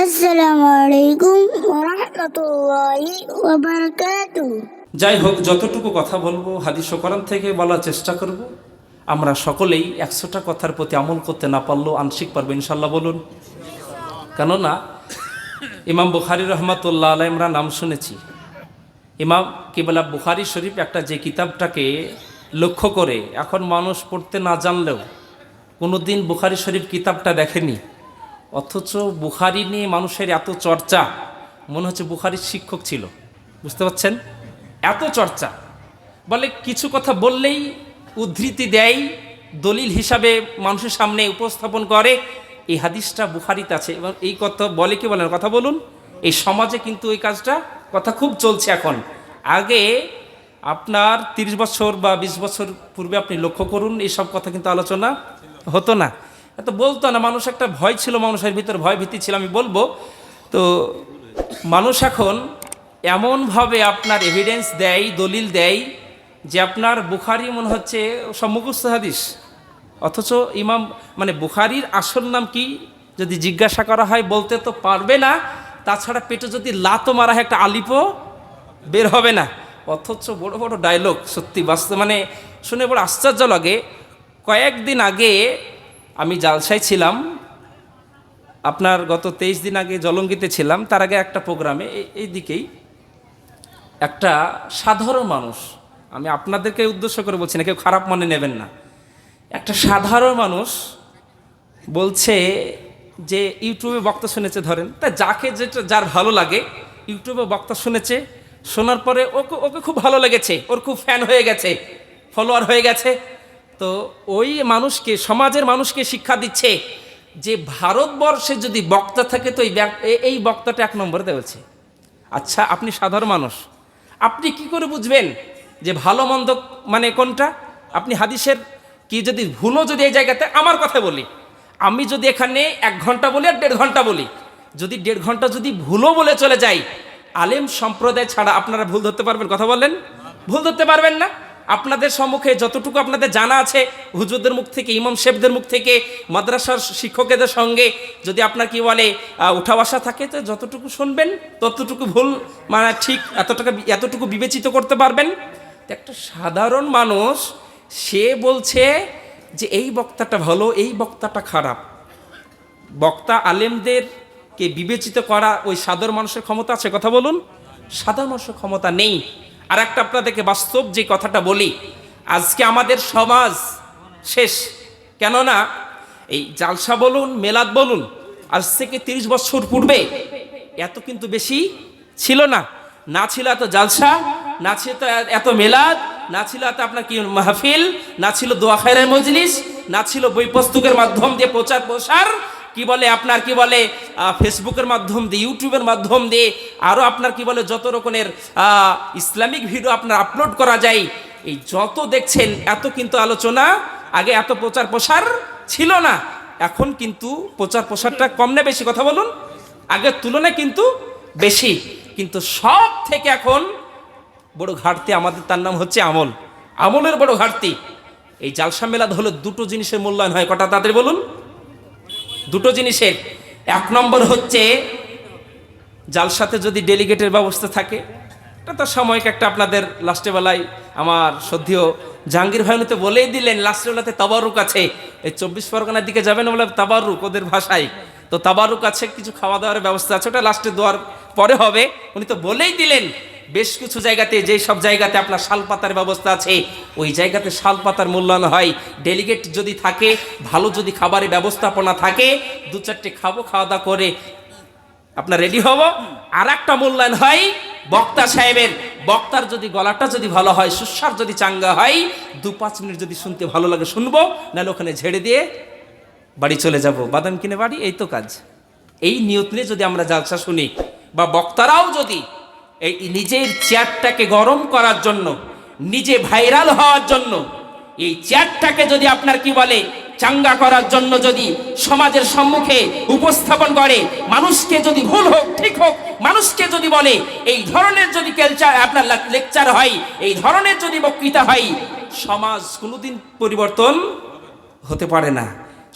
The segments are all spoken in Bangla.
আসসালামু আলাইকুম ওয়া রাহমাতুল্লাহি ওয়া বারাকাতুহু। যাই হোক, যতটুকু কথা বলবো হাদিস ও কোরআন থেকে বলার চেষ্টা করব। আমরা সকলেই 100টা কথার প্রতি আমল করতে না পারলেও আংশিক পারবো ইনশাল্লাহ, বলুন। কেননা ইমাম বুখারী রহমাতুল্লাহ আলাইহি আমরা নাম শুনেছি। ইমাম কিবলা বুখারী শরীফ একটা যে কিতাবটাকে লক্ষ্য করে এখন মানুষ পড়তে না জানলেও কোনোদিন বুখারী শরীফ কিতাবটা দেখেনি, অথচ বুখারী নিয়ে মানুষের এত চর্চা, মনে হচ্ছে বুখারীর শিক্ষক ছিল। বুঝতে পারছেন? এত চর্চা, বলে কিছু কথা বললেই উদ্ধৃতি দেয়, দলিল হিসাবে মানুষের সামনে উপস্থাপন করে, এই হাদিসটা বুখারীতে আছে। এবং এই কথা বলে কি বলেন, কথা বলুন। এই সমাজে কিন্তু এই কাজটা কথা খুব চলছে এখন। আগে আপনার 30 বছর বা 20 বছর পূর্বে আপনি লক্ষ্য করুন, এইসব কথা কিন্তু আলোচনা হতো না, এত বলতো না। মানুষ একটা ভয় ছিল, মানুষের ভিতর ভয় ভীতি ছিল, আমি বলবো। তো মানুষ এখন এমনভাবে আপনার এভিডেন্স দেয়, দলিল দেয়, যে আপনার বুখারী মনে হচ্ছে সব মুখস্থ হাদিস। অথচ ইমাম মানে বুখারীর আসল নাম কি যদি জিজ্ঞাসা করা হয় বলতে তো পারবে না, তাছাড়া পেটে যদি লাতো মারা হয় একটা আলিপও বের হবে না। অথচ বড় বড় ডায়লগ, সত্যি বাস্তব, মানে শুনে বড় আশ্চর্য লাগে। কয়েকদিন আগে আমি জালসায় ছিলাম, আপনার গত 23 দিন আগে জলঙ্গিতে ছিলাম, তার আগে একটা প্রোগ্রামে এই দিকেই একটা সাধারণ মানুষ, আমি আপনাদেরকে উদ্দেশ্য করে বলছি না, কেউ খারাপ মনে নেবেন না, একটা সাধারণ মানুষ বলছে যে ইউটিউবে বক্তা শুনেছে, ধরেন তা যাকে যেটা যার ভালো লাগে, ইউটিউবে বক্তা শুনেছে, শোনার পরে ওকে ওকে খুব ভালো লেগেছে, ওর খুব ফ্যান হয়ে গেছে, ফলোয়ার হয়ে গেছে। তো ওই মানুষকে, সমাজের মানুষকে শিক্ষা দিচ্ছে যে ভারতবর্ষে যদি বক্তা থাকে তো এই বক্তাটা 1 নম্বরে দেওয়াছে। আচ্ছা, আপনি সাধারণ মানুষ, আপনি কি করে বুঝবেন যে ভালো মন্দ মানে কোনটা? আপনি হাদিসের কি যদি ভুলও যদি এই জায়গাতে, আমার কথা বলি, আমি যদি এখানে 1 ঘন্টা বলি আর 1.5 ঘন্টা বলি, যদি 1.5 ঘন্টা যদি ভুলও বলে চলে যাই, আলেম সম্প্রদায় ছাড়া আপনারা ভুল ধরতে পারবেন? কথা বলেন, ভুল ধরতে পারবেন না? আপনাদের সম্মুখে যতটুকু আপনাদের জানা আছে, হুজুরদের মুখ থেকে, ইমাম সাহেবদের মুখ থেকে, মাদ্রাসার শিক্ষকদের সঙ্গে যদি আপনার কি বলে উঠা বসা থাকে, তো যতটুকু শুনবেন ততটুকু ভুল মানে ঠিক এতটুকু বিবেচিত করতে পারবেন। একটা সাধারণ মানুষ সে বলছে যে এই বক্তাটা ভালো, এই বক্তাটা খারাপ। বক্তা আলেমদেরকে বিবেচিত করা ওই সাধারণ মানুষের ক্ষমতা আছে? কথা বলুন, সাধারণ মানুষের ক্ষমতা নেই। আর একটা আপনাদেরকে বাস্তব যে কথাটা বলি, আজকে আমাদের সমাজ শেষ। কেননা এই জালসা বলুন, মেলাদ বলুন, আজ থেকে 30 বছর পূর্বে এত কিন্তু বেশি ছিল না। না ছিল এত জালসা, না ছিল এত মেলাদ, না ছিল এত আপনার কি মাহফিল, না ছিল দোয়া খায়রের মজলিস, না ছিল বই পুস্তকের মাধ্যম দিয়ে প্রচার প্রসার, কি বলে আপনার কি বলে ফেসবুকের মাধ্যম দিয়ে, ইউটিউবের মাধ্যম দিয়ে, আরও আপনার কি বলে যত রকমের ইসলামিক ভিডিও আপনার আপলোড করা যায়, এই যত দেখছেন এত কিন্তু আলোচনা, আগে এত প্রচার প্রসার ছিল না। এখন কিন্তু প্রচার প্রসারটা কম না বেশি? কথা বলুন, আগের তুলনায় কিন্তু বেশি। কিন্তু সব থেকে এখন বড় ঘাটতি আমাদের, তার নাম হচ্ছে আমল। আমলের বড় ঘাটতি। এই জালসা মেলাদ হলো 2টো জিনিসের মূল্যায়ন হয়। কটা তাদের বলুন? 2টো জিনিসের। 1 নম্বর হচ্ছে জালসাতে যদি ডেলিগেটের ব্যবস্থা থাকে, এটা তো সাময়িক একটা, আপনাদের লাস্টে বেলায় আমার শ্রদ্ধেয় জাহাঙ্গীর ভাই তো বলেই দিলেন, লাস্টের বেলাতে তাবারুক আছে। এই 24 পরগনার দিকে যাবেন বলে তাবারুক ওদের ভাষায়, তো তাবারুক আছে, কিছু খাওয়া দাওয়ার ব্যবস্থা আছে, ওটা লাস্টে দোয়ার পরে হবে। উনি তো বলেই দিলেন বেশ কিছু জায়গাতে, যেই সব জায়গাতে আপনার শালপাতার ব্যবস্থা আছে, ওই জায়গাতে শালপাতার মূল্যায়ন হয়। ডেলিগেট যদি থাকে, ভালো যদি খাবারের ব্যবস্থাপনা থাকে, 2-4টে খাবো, খাওয়া দাওয়া করে আপনার রেডি হব। আর একটা মূল্যায়ন হয় বক্তা সাহেবের, বক্তার যদি গলাটা যদি ভালো হয়, সুস্বার যদি চাঙ্গা হয়, 2-5 মিনিট যদি শুনতে ভালো লাগে শুনবো, নাহলে ওখানে ঝেড়ে দিয়ে বাড়ি চলে যাব, বাদাম কিনে বাড়ি, এই তো কাজ। এই নিয়ত নিয়ে যদি আমরা জালসা শুনি, বা বক্তারাও যদি এই নিজের চেয়ারটাকে গরম করার জন্য, নিজে ভাইরাল হওয়ার জন্য, এই চেয়ারটাকে যদি আপনার কি বলে চাঙ্গা করার জন্য যদি সমাজের সম্মুখে উপস্থাপন করে, মানুষকে যদি ভুল হোক ঠিক হোক মানুষকে যদি বলে, এই ধরনের যদি কালচার আপনার লেকচার হয়, এই ধরনের যদি বক্তৃতা হয়, সমাজ কোনোদিন পরিবর্তন হতে পারে না।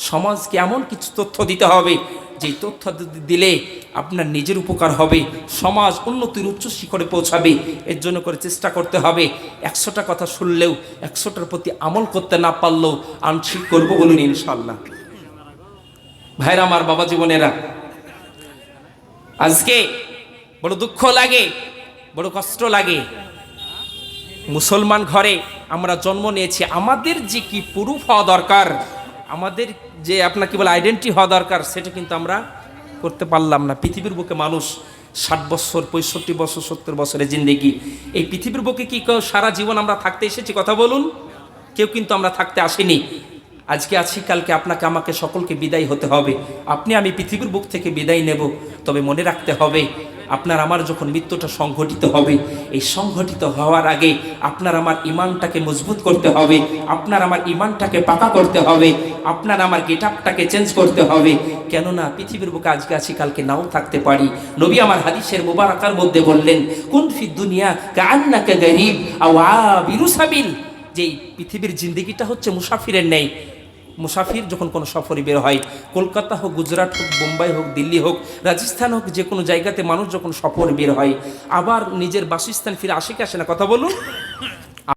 সমাজকে এমন কিছু তথ্য দিতে হবে যেই তথ্য দিলে আপনার নিজের উপকার হবে, সমাজ উন্নতির উচ্চ শিখরে পৌঁছাবে। এর জন্য করে চেষ্টা করতে হবে 100টা কথা শুনলেও 100টার প্রতি আমল করতে না পারলেও আংশিক করবো, বলুন ইনশাল্লাহ। ভাইরা আমার, বাবা জীবনেরা, আজকে বড় দুঃখ লাগে, বড় কষ্ট লাগে। মুসলমান ঘরে আমরা জন্ম নিয়েছি, আমাদের যে কি প্রুফ হওয়া দরকার, আমাদের যে আপনার কি বলে আইডেন্টি হওয়া দরকার, সেটা কিন্তু আমরা করতে পারলাম না। পৃথিবীর বুকে মানুষ 60 বছর, 65 বছর, 70 বছরের জিন্দেগি। এই পৃথিবীর বুকে কি কেউ সারা জীবন আমরা থাকতে এসেছি? কথা বলুন। কেউ কিন্তু আমরা থাকতে আসিনি। আজকে আছি, কালকে আপনাকে আমাকে সকলকে বিদায় হতে হবে। আপনি আমি পৃথিবীর বুক থেকে বিদায় নেব। তবে মনে রাখতে হবে, আপনার আমার যখন মৃত্যুটা সংঘটিত হবে, এই সংঘটিত হওয়ার আগে আপনার আমার ইমানটাকে মজবুত করতে হবে, আপনার আমার ইমানটাকে পাকা করতে হবে, আপনার আমার গেট আপটাকে চেঞ্জ করতে হবে। কেননা পৃথিবীর বুকে আজকে আছি, কালকে নাও থাকতে পারি। নবী আমার হাদিসের মুবারাকার মধ্যে বললেন, কুন ফিদ দুনিয়া কাআন্নাকা গারীব আও আবিরু সাবিল, যে পৃথিবীর জিন্দেগিটা হচ্ছে মুসাফিরের ন্যায়। মুসাফির যখন কোনো সফরে বের হয়, কলকাতা হোক, গুজরাট হোক, বোম্বাই হোক, দিল্লি হোক, রাজস্থান হোক, যে কোনো জায়গাতে মানুষ যখন সফরে বের হয়, আবার নিজের বাসস্থান ফিরে আসে কি আসে না? কথা বলুন।